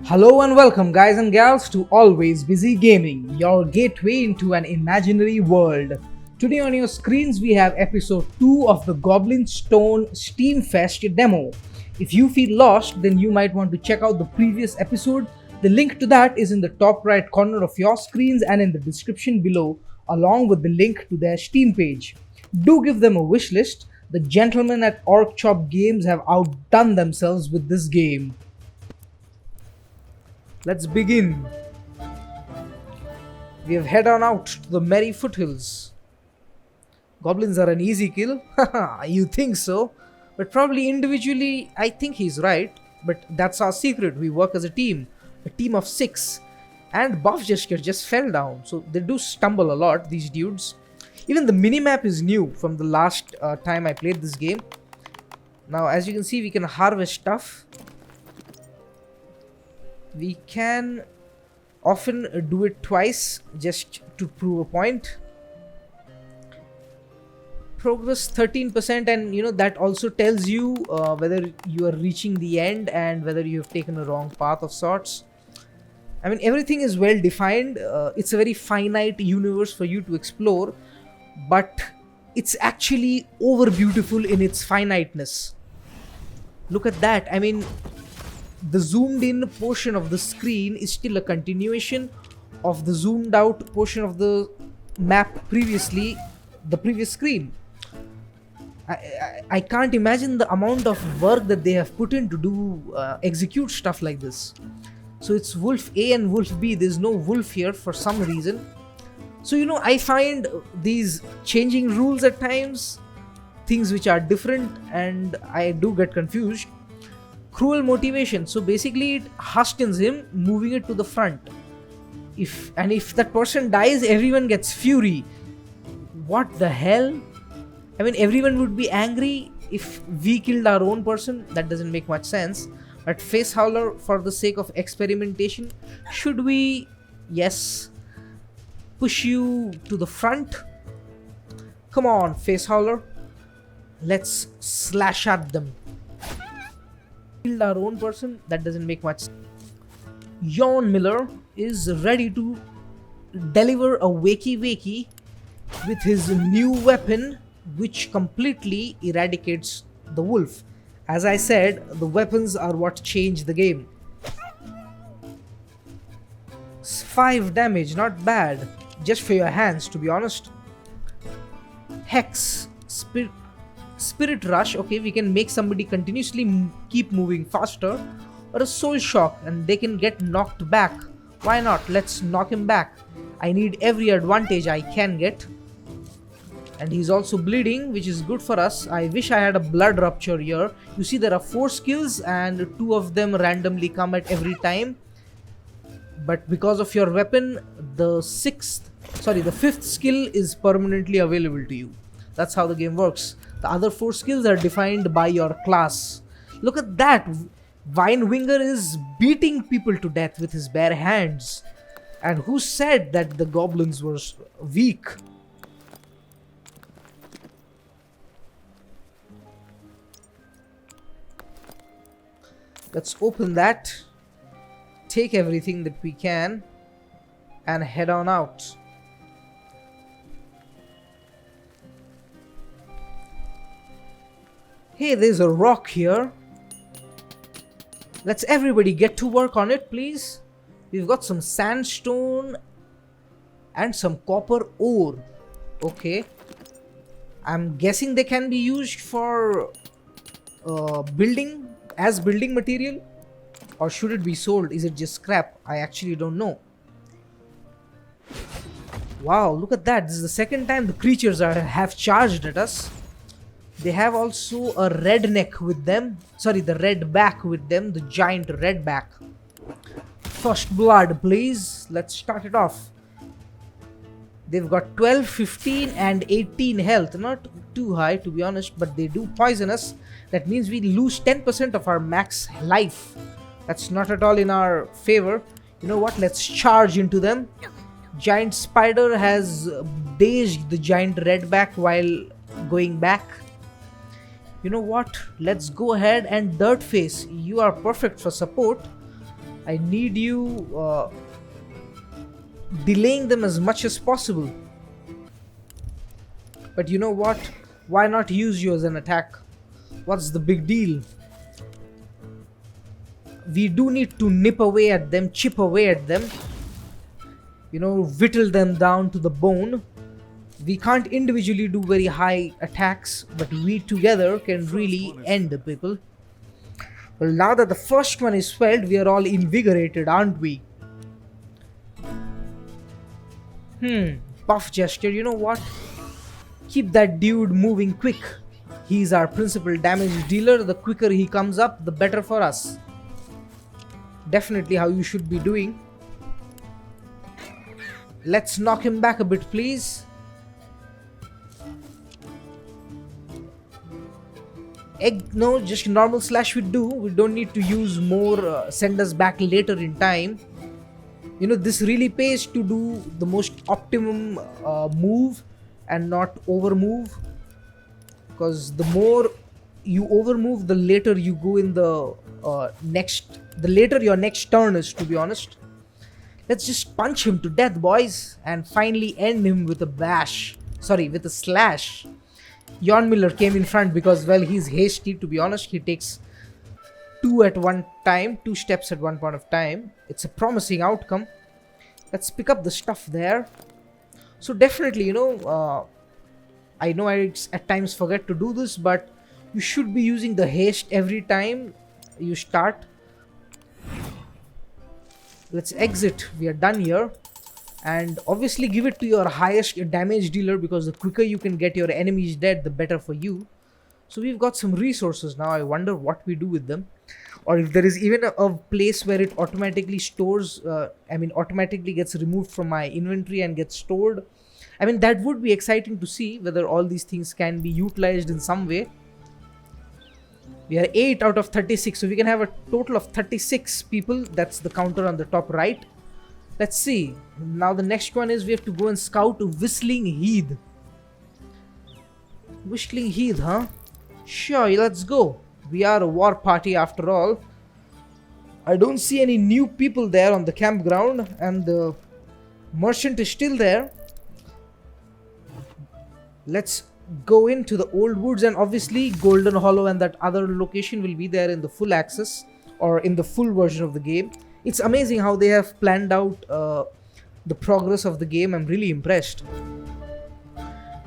Hello and welcome, guys and gals, to Always Busy Gaming, your gateway into an imaginary world. Today on your screens, we have episode 2 of the Goblin Stone Steam Fest demo. If you feel lost, then you might want to check out the previous episode. The link to that is in the top right corner of your screens and in the description below, along with the link to their Steam page. Do give them a wish list. The gentlemen at Orc Chop Games have outdone themselves with this game. Let's begin. We have head on out to the merry foothills. Goblins are an easy kill. Haha, you think so? But probably individually, I think he's right. But that's our secret. We work as a team of 6. And Buff Gesture just fell down. So they do stumble a lot, these dudes. Even the minimap is new from the last time I played this game. Now, as you can see, we can harvest stuff. We can often do it twice just to prove a point. Progress 13%, and that also tells you whether you are reaching the end and whether you have taken a wrong path of sorts. I mean, everything is well defined. It's a very finite universe for you to explore, but it's actually over beautiful in its finiteness. Look at that. I mean, the zoomed in portion of the screen is still a continuation of the zoomed out portion of the map the previous screen. I can't imagine the amount of work that they have put in to do execute stuff like this. So it's Wolf A and Wolf B. There's no Wolf here for some reason. So I find these changing rules at times, things which are different, and I do get confused. Cruel motivation, so basically it hastens him, moving it to the front. If that person dies, everyone gets fury. What the hell? I mean, everyone would be angry if we killed our own person. That doesn't make much sense. But Face Howler, for the sake of experimentation, should we? Yes. Push you to the front. Come on, Face Howler. Let's slash at them. Killed our own person. That doesn't make much sense. Yawn Miller is ready to deliver a wakey with his new weapon, which completely eradicates the wolf. As I said, the weapons are what change the game. 5 damage, not bad. Just for your hands, to be honest. Hex, Spirit Rush, okay, we can make somebody continuously keep moving faster. Or a Soul Shock, and they can get knocked back. Why not? Let's knock him back. I need every advantage I can get. And he's also bleeding, which is good for us. I wish I had a Blood Rupture here. You see, there are 4 skills and 2 of them randomly come at every time. But because of your weapon, the 5th skill is permanently available to you. That's how the game works. The other 4 skills are defined by your class. Look at that! Winewinger is beating people to death with his bare hands. And who said that the goblins were weak? Let's open that. Take everything that we can and head on out. Hey, there's a rock here. Let's everybody get to work on it, please. We've got some sandstone and some copper ore. Okay. I'm guessing they can be used for building material. Or should it be sold? Is it just scrap? I actually don't know. Wow, look at that. This is the second time the creatures have charged at us. They have also a redneck with them. Sorry, the redback with them. The giant redback. First blood, please. Let's start it off. They've got 12, 15 and 18 health. Not too high, to be honest, but they do poison us. That means we lose 10% of our max life. That's not at all in our favor. You know what? Let's charge into them. Giant spider has dazed the giant redback while going back. You know what? Let's go ahead and Dirtface. You are perfect for support. I need you delaying them as much as possible. But you know what? Why not use you as an attack? What's the big deal? We do need to nip away at them, chip away at them. You know, whittle them down to the bone. We can't individually do very high attacks, but we together can really end the people. Well, now that the first one is felled, we are all invigorated, aren't we? Buff gesture, you know what? Keep that dude moving quick. He's our principal damage dealer. The quicker he comes up, the better for us. Definitely how you should be doing. Let's knock him back a bit, please. No, just normal slash would do. We don't need to use more, send us back later in time. You know, this really pays to do the most optimum move and not over move. Because the more you over move, the later you go in the the later your next turn is, to be honest. Let's just punch him to death, boys, and finally end him with a bash. Sorry, with a slash. Jon Miller came in front because, well, he's hasty, to be honest. He takes two steps at one point of time. It's a promising outcome. Let's pick up the stuff there. So definitely, you know, I know I at times forget to do this, but you should be using the haste every time you start. Let's exit. We are done here. And obviously give it to your highest damage dealer, because the quicker you can get your enemies dead, the better for you. So we've got some resources now. I wonder what we do with them. Or if there is even a place where it automatically stores, automatically gets removed from my inventory and gets stored. I mean, that would be exciting to see whether all these things can be utilized in some way. We are 8 out of 36, so we can have a total of 36 people. That's the counter on the top right. Let's see. Now the next one is we have to go and scout Whistling Heath. Whistling Heath, huh? Sure, let's go. We are a war party after all. I don't see any new people there on the campground, and the merchant is still there. Let's go into the old woods, and obviously Golden Hollow and that other location will be there in the full access, or in the full version of the game. It's amazing how they have planned out the progress of the game. I'm really impressed.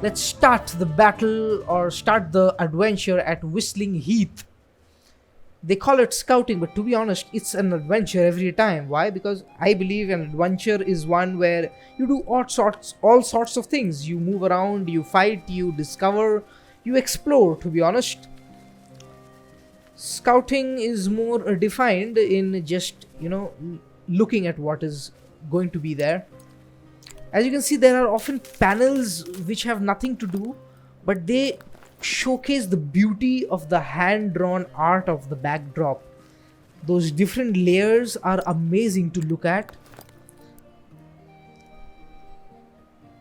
Let's start the battle, or start the adventure at Whistling Heath. They call it scouting, but to be honest, it's an adventure every time. Why? Because I believe an adventure is one where you do all sorts of things. You move around, you fight, you discover, you explore, to be honest. Scouting is more defined in just, you know, looking at what is going to be there. As you can see, there are often panels which have nothing to do, but they showcase the beauty of the hand-drawn art of the backdrop. Those different layers are amazing to look at.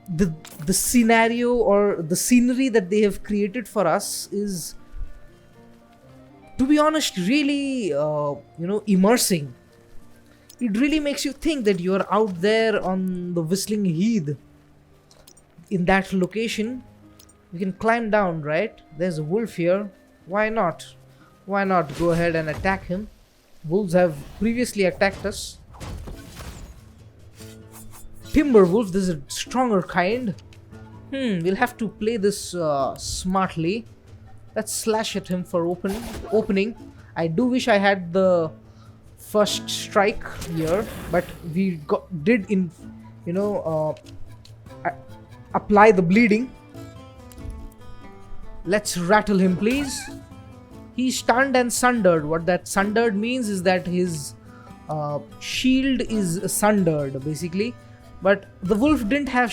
The scenario or the scenery that they have created for us is, to be honest, really immersing. It really makes you think that you are out there on the Whistling Heath in that location. We can climb down, right? There's a wolf here. Why not? Why not go ahead and attack him? Wolves have previously attacked us. Timber wolf, this is a stronger kind. We'll have to play this smartly. Let's slash at him for opening. I do wish I had the first strike here, but we did apply the bleeding. Let's rattle him, please. He's stunned and sundered. What that sundered means is that his shield is sundered, basically. But the wolf didn't have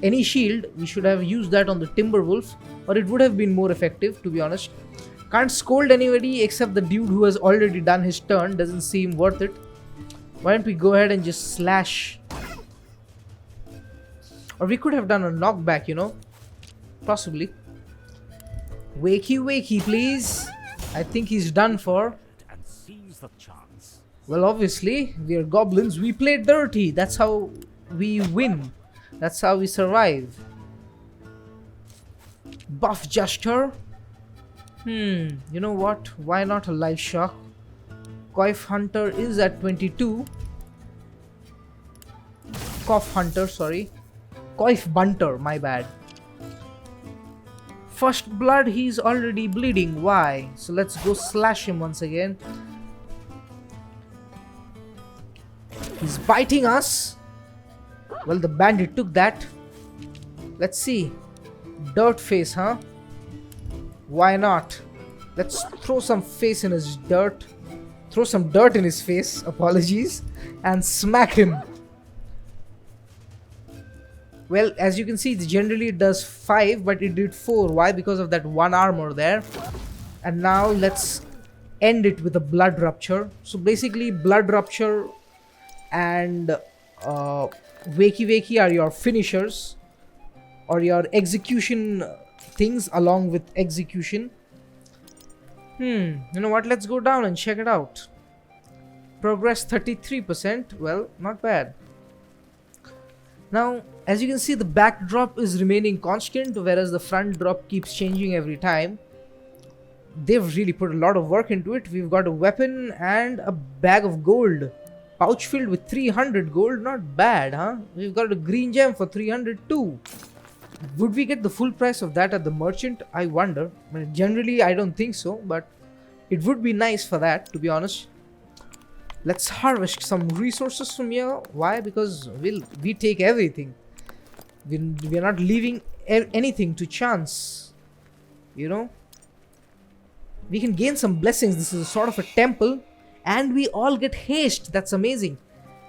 any shield. We should have used that on the timber wolf, or it would have been more effective, to be honest. Can't scold anybody except the dude who has already done his turn. Doesn't seem worth it. Why don't we go ahead and just slash? Or we could have done a knockback, you know. Possibly. Wakey, wakey, please. I think he's done for. And seize the chance. Well, obviously, we are goblins. We play dirty. That's how we win. That's how we survive. Buff gesture. You know what? Why not a light shock? Coif Hunter is at 22. Cough Hunter, sorry. Coif Bunter, my bad. First blood, he's already bleeding. Why? So let's go slash him once again. He's biting us. Well, the bandit took that. Let's see. Dirt face, huh? Why not? Let's throw some face in his dirt. Throw some dirt in his face, apologies, and smack him. Well, as you can see, generally it does 5, but it did 4. Why? Because of that 1 armor there. And now let's end it with a blood rupture. So basically, blood rupture and wakey wakey are your finishers, or your execution things along with execution. You know what? Let's go down and check it out. Progress 33%. Well, not bad. Now, as you can see, the backdrop is remaining constant, whereas the front drop keeps changing every time. They've really put a lot of work into it. We've got a weapon and a bag of gold. Pouch filled with 300 gold. Not bad, huh? We've got a green gem for 300 too. Would we get the full price of that at the merchant? I wonder. I mean, generally, I don't think so, but it would be nice for that, to be honest. Let's harvest some resources from here. Why? Because we take everything. We're not leaving anything to chance. You know? We can gain some blessings. This is a sort of a temple. And we all get haste. That's amazing.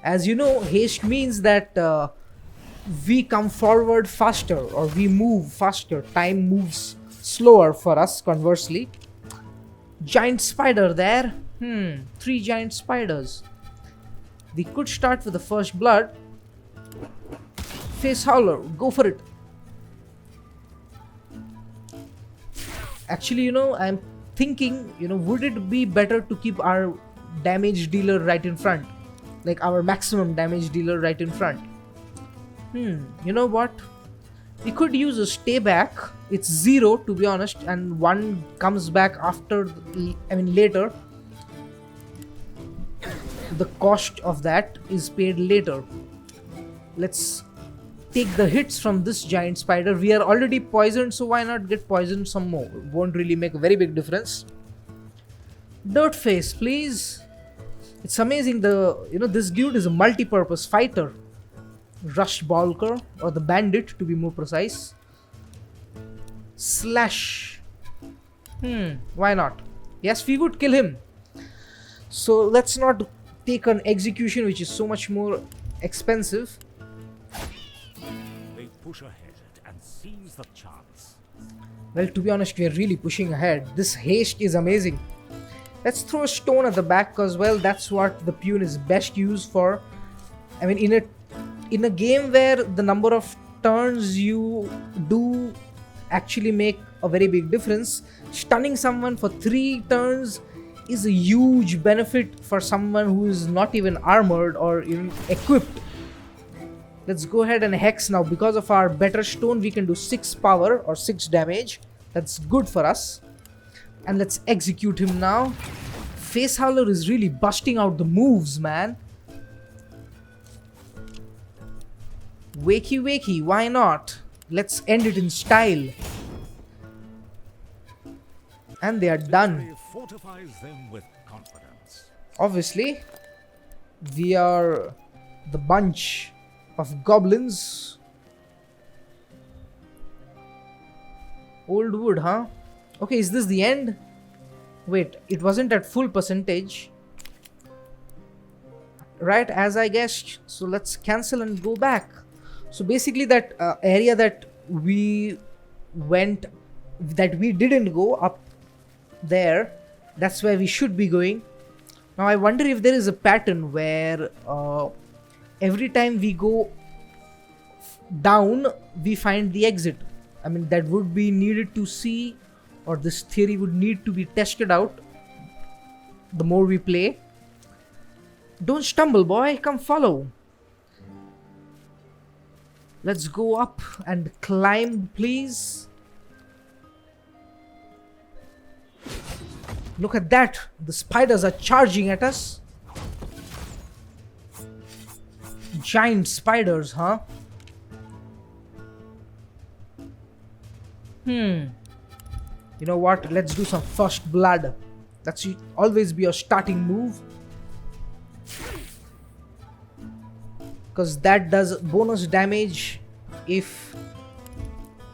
As you know, haste means that we come forward faster, or we move faster. Time moves slower for us, conversely. Giant spider there. 3 giant spiders. We could start with the first blood. Face howler, go for it. Actually, you know, I'm thinking, you know, would it be better to keep our damage dealer right in front? Like our maximum damage dealer right in front. You know what? We could use a stay back. It's 0, to be honest, and 1 comes back after, later. The cost of that is paid later. Let's take the hits from this giant spider. We are already poisoned, so why not get poisoned some more? Won't really make a very big difference. Dirt face, please. It's amazing. This dude is a multi-purpose fighter. Rush Balker, or the bandit to be more precise. Slash. Why not? Yes, we would kill him. So let's not take an execution which is so much more expensive. They push ahead and seize the chance. Well, to be honest, we are really pushing ahead. This haste is amazing. Let's throw a stone at the back, because, well, that's what the Pune is best used for. I mean, in a game where the number of turns you do actually make a very big difference, stunning someone for 3 turns is a huge benefit for someone who is not even armored or even equipped. Let's go ahead and hex now. Because of our better stone, we can do 6 power or 6 damage. That's good for us. And let's execute him now. Face Howler is really busting out the moves, man. Wakey wakey, why not? Let's end it in style. And they are done. Fortifies them with confidence. Obviously, we are the bunch of goblins. Old wood, huh? Okay, is this the end? Wait, it wasn't at full percentage. Right, as I guessed. So let's cancel and go back. So basically that area that we didn't go up there, that's where we should be going. Now I wonder if there is a pattern where every time we go down, we find the exit. I mean, that would be needed to see, or this theory would need to be tested out the more we play. Don't stumble, boy. Come follow. Let's go up and climb, please. Look at that. The spiders are charging at us. Giant spiders, huh? You know what? Let's do some first blood. That should always be your starting move. Because that does bonus damage if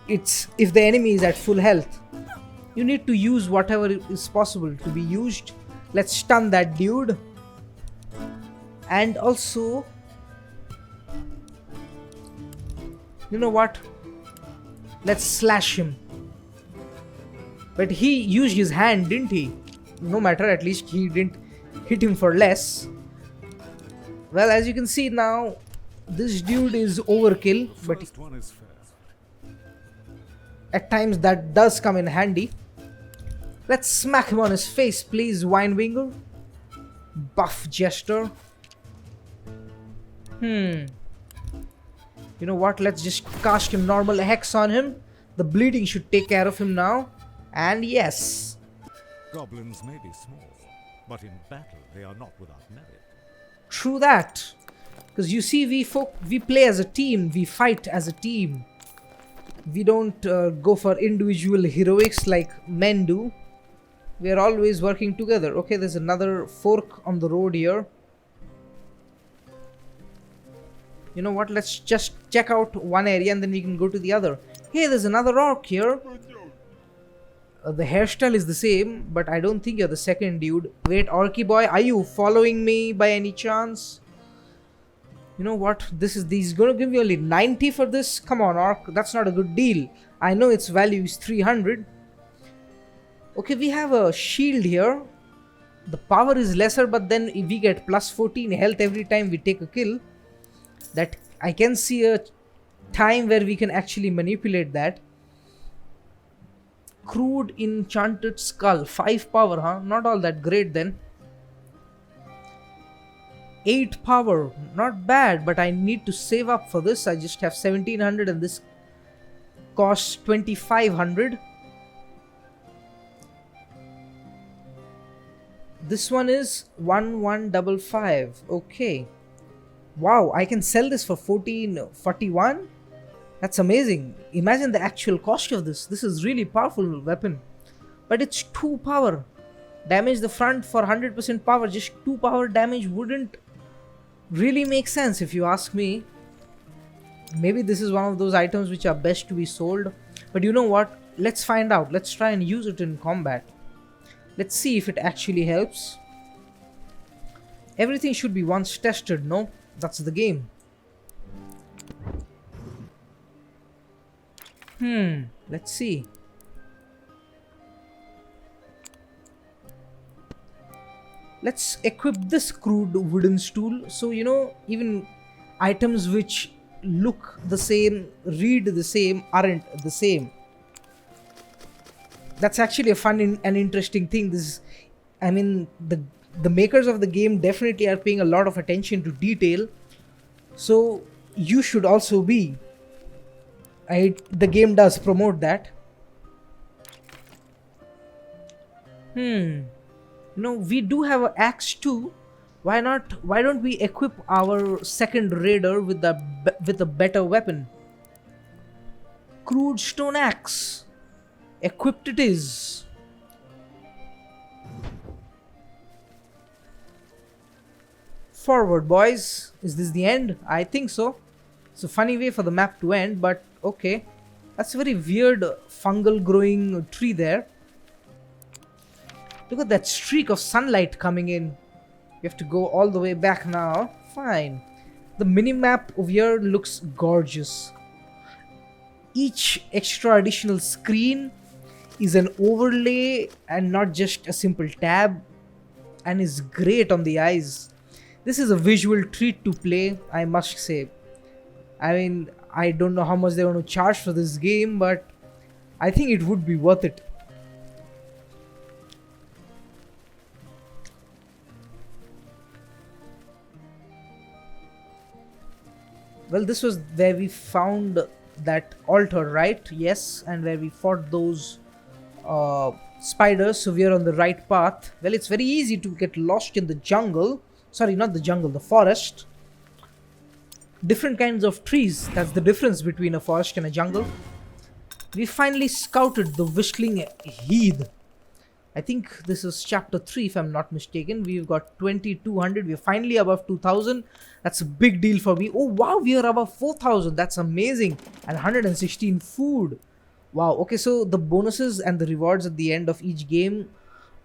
the enemy is at full health. You need to use whatever is possible to be used. Let's stun that dude. And also, you know what? Let's slash him. But he used his hand, didn't he? No matter, at least he didn't hit him for less. Well, as you can see now, this dude is overkill, but First one is fair. at times that does come in handy. Let's smack him on his face, please, Winewinger. Buff Jester. You know what? Let's just cast him normal hex on him. The bleeding should take care of him now. And yes. Goblins may be small, but in battle they are not without merit. True that. Because you see, we play as a team. We fight as a team. We don't go for individual heroics like men do. We are always working together. Okay, there's another fork on the road here. You know what? Let's just check out one area and then we can go to the other. Hey, there's another orc here. The hairstyle is the same, but I don't think you're the second dude. Wait, Orky boy, are you following me by any chance? You know what? He's gonna give me only 90 for this? Come on, Orc, that's not a good deal. I know its value is 300. Okay, we have a shield here. The power is lesser, but then we get plus 14 health every time we take a kill. That I can see a time where we can actually manipulate that. Crude enchanted skull, 5 power, huh? Not all that great then. 8 power, not bad, but I need to save up for this. I just have 1700 and this costs 2500. This one is 1155. Okay. Wow, I can sell this for 1441. That's amazing. Imagine the actual cost of this. This is really powerful weapon. But it's 2 power. Damage the front for 100% power. Just 2 power damage wouldn't really make sense if you ask me. Maybe this is one of those items which are best to be sold. But you know what? Let's find out. Let's try and use it in combat. Let's see if it actually helps. Everything should be once tested, no? That's the game. Let's see. Let's equip this crude wooden stool. So, you know, even items which look the same, read the same, aren't the same. That's actually a fun and interesting thing. I mean, the makers of the game definitely are paying a lot of attention to detail. So, you should also be. The game does promote that. No, we do have an axe too. Why not? Why don't we equip our second raider with a better weapon? Crude stone axe. Equipped it is. Forward, boys. Is this the end? I think so. It's a funny way for the map to end, but okay. That's a very weird fungal growing tree there. Look at that streak of sunlight coming in. You have to go all the way back now. Fine. The minimap over here looks gorgeous. Each extra additional screen is an overlay and not just a simple tab, and is great on the eyes. This is a visual treat to play, I must say. I mean, I don't know how much they want to charge for this game, but I think it would be worth it. Well, this was where we found that altar, right? Yes, and where we fought those uh, spiders, so we are on the right path. Well, it's very easy to get lost in the jungle. Sorry, not the jungle, the forest. Different kinds of trees, that's the difference between a forest and a jungle. We finally scouted the whistling Heath. I think this is chapter 3 if I'm not mistaken. We've got 2200. We're finally above 2000. That's a big deal for me. Oh wow, we are above 4000. That's amazing. And 116 food. Wow. Okay, so the bonuses and the rewards at the end of each game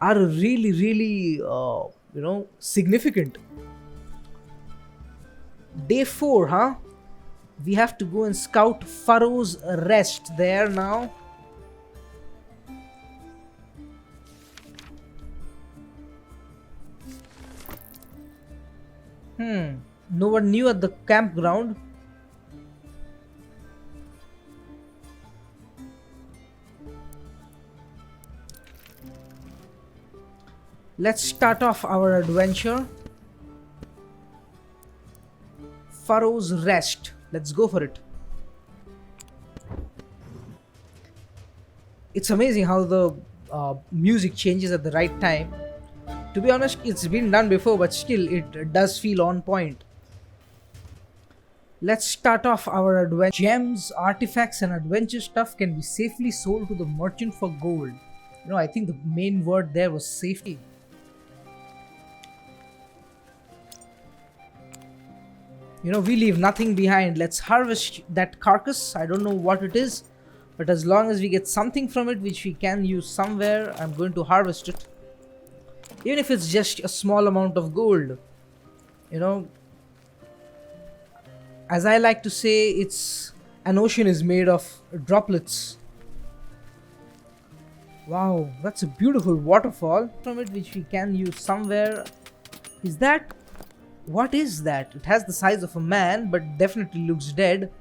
are really significant. Day 4, huh? We have to go and scout Furrow's Rest there now. No one new at the campground. Let's start off our adventure. Furrow's Rest. Let's go for it. It's amazing how the music changes at the right time. To be honest, it's been done before, but still it does feel on point. Let's start off our adventure. Gems, artifacts and adventure stuff can be safely sold to the merchant for gold. You know, I think the main word there was safety. You know, we leave nothing behind. Let's harvest that carcass. I don't know what it is, but as long as we get something from it which we can use somewhere, I'm going to harvest it. Even if it's just a small amount of gold. You know, as I like to say, it's an ocean is made of droplets. Wow, that's a beautiful waterfall from it which we can use somewhere. Is that... What is that? It has the size of a man, but definitely looks dead.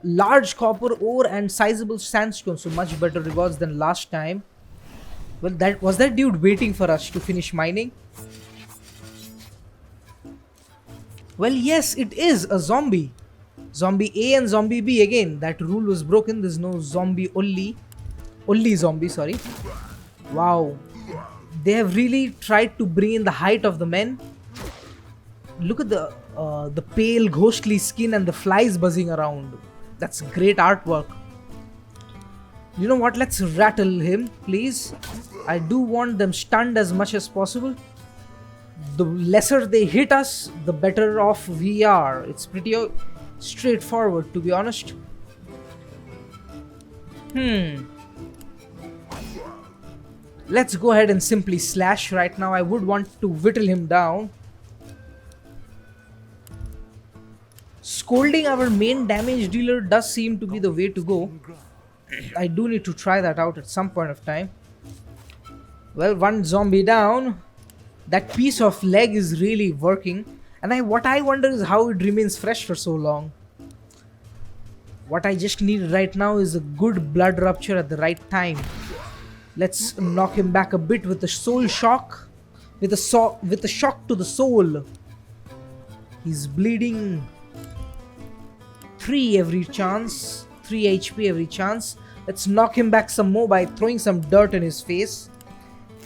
Large copper ore and sizable sandstone, so much better rewards than last time. Well, that was that dude waiting for us to finish mining? Well, yes, it is a zombie. Zombie A and Zombie B again. That rule was broken. There's no zombie only. Only zombie, sorry. Wow. They have really tried to bring in the height of the men. Look at the pale ghostly skin and the flies buzzing around. That's great artwork. You know what? Let's rattle him, please. I do want them stunned as much as possible. The lesser they hit us, the better off we are. It's pretty straightforward, to be honest. Let's go ahead and simply slash right now. I would want to whittle him down. Scolding our main damage dealer does seem to be the way to go. I do need to try that out at some point of time. Well, one zombie down. That piece of leg is really working. And what I wonder is how it remains fresh for so long. What I just need right now is a good blood rupture at the right time. Let's knock him back a bit with a soul shock. With a shock to the soul. He's bleeding. 3 every chance. 3 HP every chance. Let's knock him back some more by throwing some dirt in his face.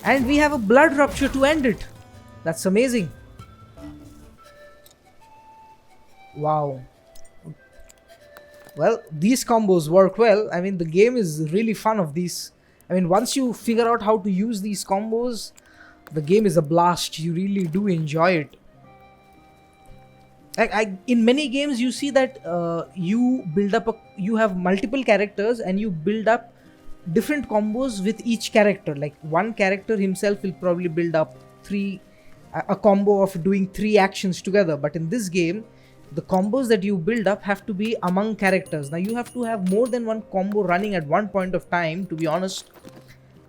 And we have a blood rupture to end it. That's amazing. Wow. Well, these combos work well. I mean, the game is really fun of these. I mean, once you figure out how to use these combos, the game is a blast. You really do enjoy it. In many games, you see that you build up you have multiple characters and you build up different combos with each character. Like one character himself will probably build up a combo of doing 3 actions together. But in this game, the combos that you build up have to be among characters. Now you have to have more than one combo running at one point of time, to be honest.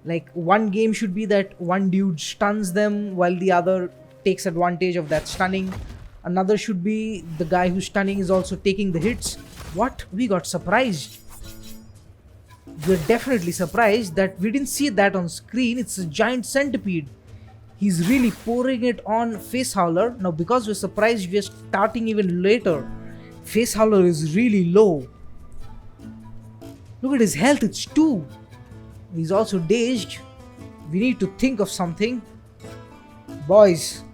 Like one game should be that one dude stuns them while the other takes advantage of that stunning. Another should be the guy who's stunning is also taking the hits. What? We got surprised. We're definitely surprised that we didn't see that on screen. It's a giant centipede. He's really pouring it on Face Howler. Now because we're surprised, we're starting even later. Face Howler is really low. Look at his health, it's 2. He's also dazed. We need to think of something. Boys.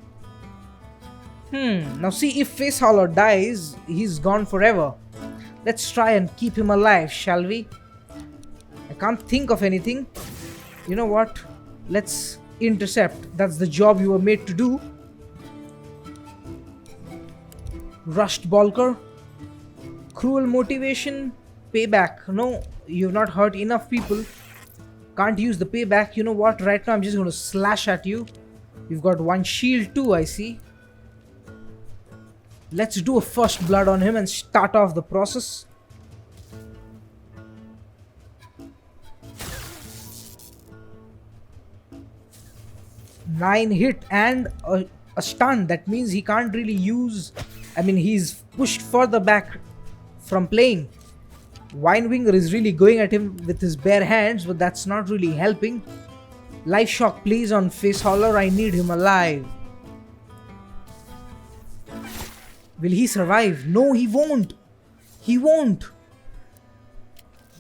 Now see, if Face Howler dies, he's gone forever. Let's try and keep him alive, shall we? I can't think of anything. You know what? Let's intercept. That's the job you were made to do. Rushed Balker. Cruel motivation. Payback. No, you've not hurt enough people. Can't use the payback. You know what? Right now I'm just going to slash at you. You've got 1 shield too, I see. Let's do a first blood on him and start off the process. Nine hit and a stun. That means he can't really use... I mean, he's pushed further back from playing. Winewinger is really going at him with his bare hands, but that's not really helping. Life Shock please on Face Howler. I need him alive. Will he survive? No, he won't. He won't.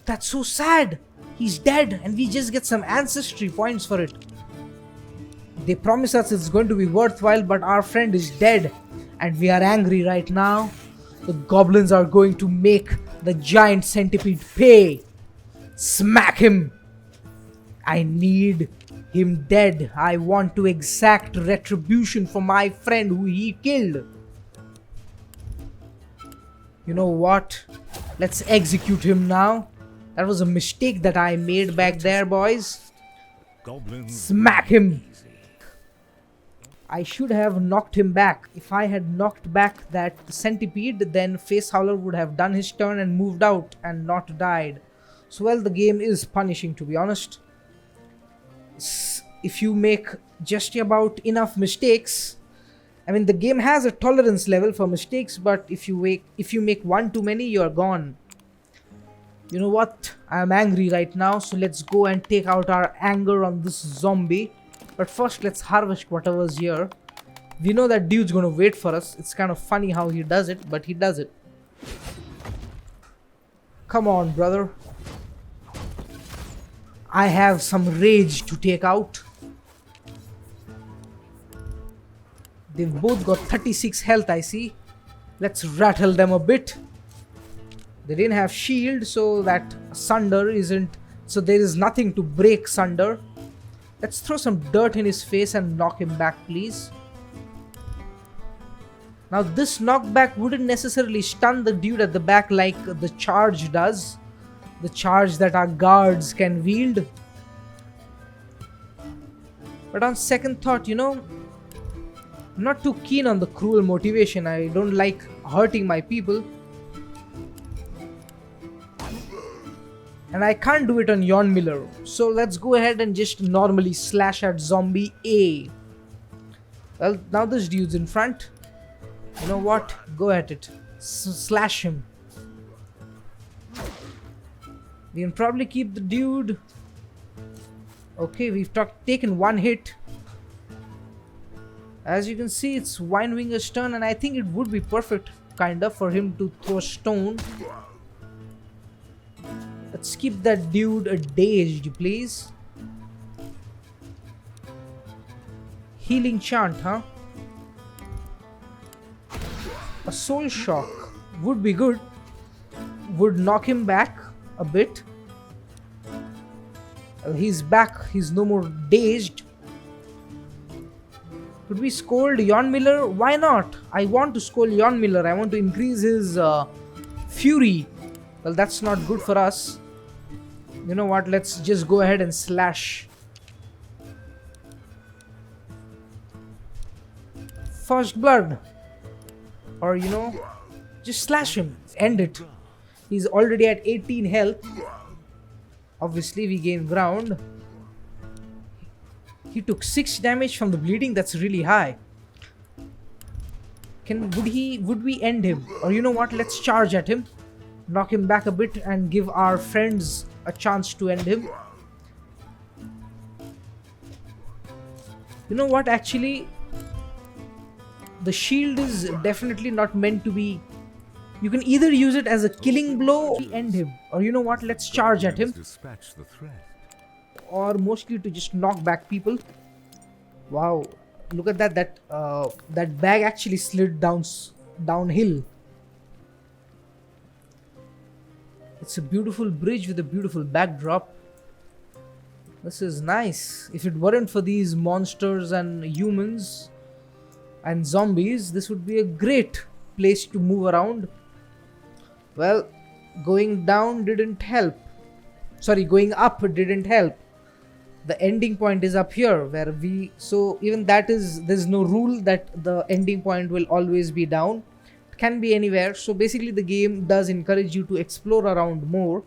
That's so sad. He's dead and we just get some ancestry points for it. They promise us it's going to be worthwhile, but our friend is dead and we are angry right now. The goblins are going to make the giant centipede pay. Smack him. I need him dead. I want to exact retribution for my friend who he killed. You know what? Let's execute him now. That was a mistake that I made back there, boys. Goblins. Smack him. I should have knocked him back. If I had knocked back that centipede, then Face Howler would have done his turn and moved out and not died. So well, the game is punishing, to be honest. If you make just about enough mistakes, I mean, the game has a tolerance level for mistakes, but if you make one too many, you're gone. You know what? I'm angry right now, so let's go and take out our anger on this zombie. But first, let's harvest whatever's here. We know that dude's gonna wait for us. It's kind of funny how he does it, but he does it. Come on, brother. I have some rage to take out. They've both got 36 health, I see. Let's rattle them a bit. They didn't have shield, so that Sunder isn't... So there is nothing to break Sunder. Let's throw some dirt in his face and knock him back, please. Now this knockback wouldn't necessarily stun the dude at the back like the charge does. The charge that our guards can wield. But on second thought, you know, I'm not too keen on the cruel motivation. I don't like hurting my people. And I can't do it on Yon Miller. So let's go ahead and just normally slash at zombie A. Well, now this dude's in front. You know what? Go at it. Slash him. We can probably keep the dude. Okay, we've taken one hit. As you can see, it's Winewinger's turn, and I think it would be perfect, kinda, for him to throw stone. Let's keep that dude dazed, please. Healing chant, huh? A soul shock would be good. Would knock him back a bit. Well, he's back. He's no more dazed. Could we scold Yon Miller? Why not? I want to scold Yon Miller. I want to increase his fury. Well, that's not good for us. You know what? Let's just go ahead and slash. First blood. Or, you know, just slash him. End it. He's already at 18 health. Obviously, we gain ground. He took 6 damage from the bleeding. That's really high. Would we end him? Or you know what? Let's charge at him. Knock him back a bit and give our friends a chance to end him. You know what? Actually, the shield is definitely not meant to be You can either use it as a killing blow or end him, or you know what, let's charge at him, Dispatch the threat. or mostly to just knock back people. Wow, look at that, that bag actually slid downhill. It's a beautiful bridge with a beautiful backdrop. This is nice. If it weren't for these monsters and humans and zombies, this would be a great place to move around. Well, going down didn't help. Sorry, going up didn't help. The ending point is up here where so even that is, there's no rule that the ending point will always be down. It can be anywhere. So basically the game does encourage you to explore around more.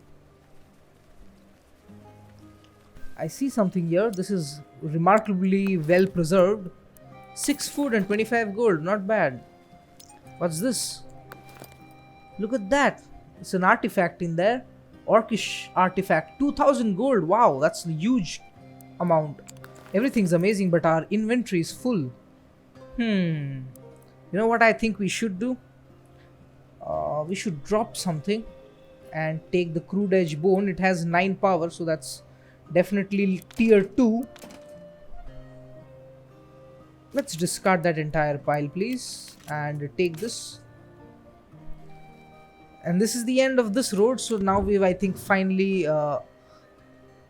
I see something here. This is remarkably well preserved. 6 food and 25 gold, not bad. What's this? Look at that. It's an artifact in there. Orcish artifact. 2000 gold. Wow, that's a huge amount. Everything's amazing, but our inventory is full. You know what I think we should do? We should drop something and take the crude edge bone. It has 9 power, so that's definitely tier 2. Let's discard that entire pile, please, and take this. And this is the end of this road. So now we've, I think, finally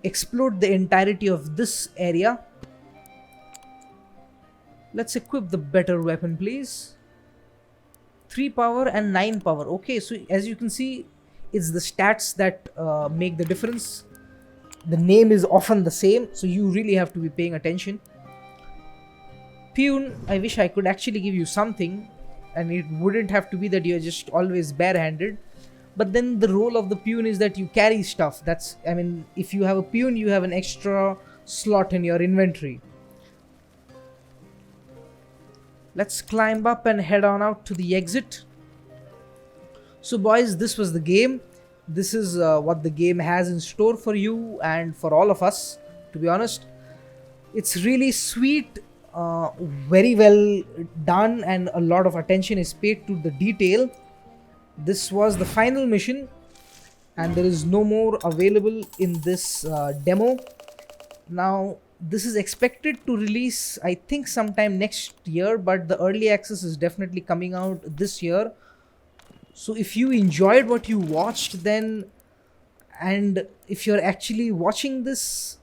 explored the entirety of this area. Let's equip the better weapon, please. 3 power and 9 power. Okay, so as you can see, it's the stats that make the difference. The name is often the same, so you really have to be paying attention. Peon, I wish I could actually give you something, and it wouldn't have to be that you're just always barehanded. But then the role of the peon is that you carry stuff. That's, I mean, if you have a peon, you have an extra slot in your inventory. Let's climb up and head on out to the exit. So boys, this was the game. This is what the game has in store for you and for all of us, to be honest. It's really sweet, very well done, and a lot of attention is paid to the detail. This was the final mission, and there is no more available in this demo. Now, this is expected to release, I think, sometime next year, but the early access is definitely coming out this year. So if you enjoyed what you watched, then, and if you're actually watching this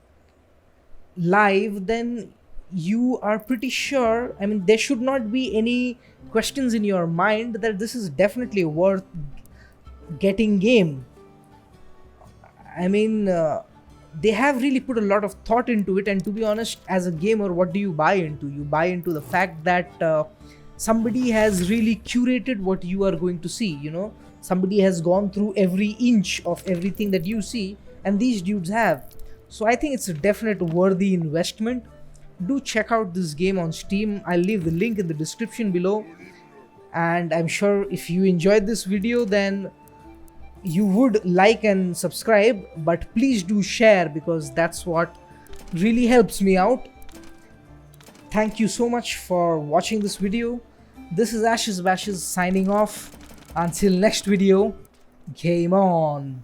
live, then you are pretty sure, I mean, there should not be any questions in your mind that this is definitely a worth getting game. I mean, they have really put a lot of thought into it, and to be honest, as a gamer, what do you buy into? You buy into the fact that somebody has really curated what you are going to see, you know. Somebody has gone through every inch of everything that you see, and these dudes have. So I think it's a definite worthy investment. Do check out this game on Steam. I'll leave the link in the description below, and I'm sure if you enjoyed this video, then you would like and subscribe, but please do share, because that's what really helps me out. Thank you so much for watching this video. This is Ashes Bashes signing off. Until next video, game on.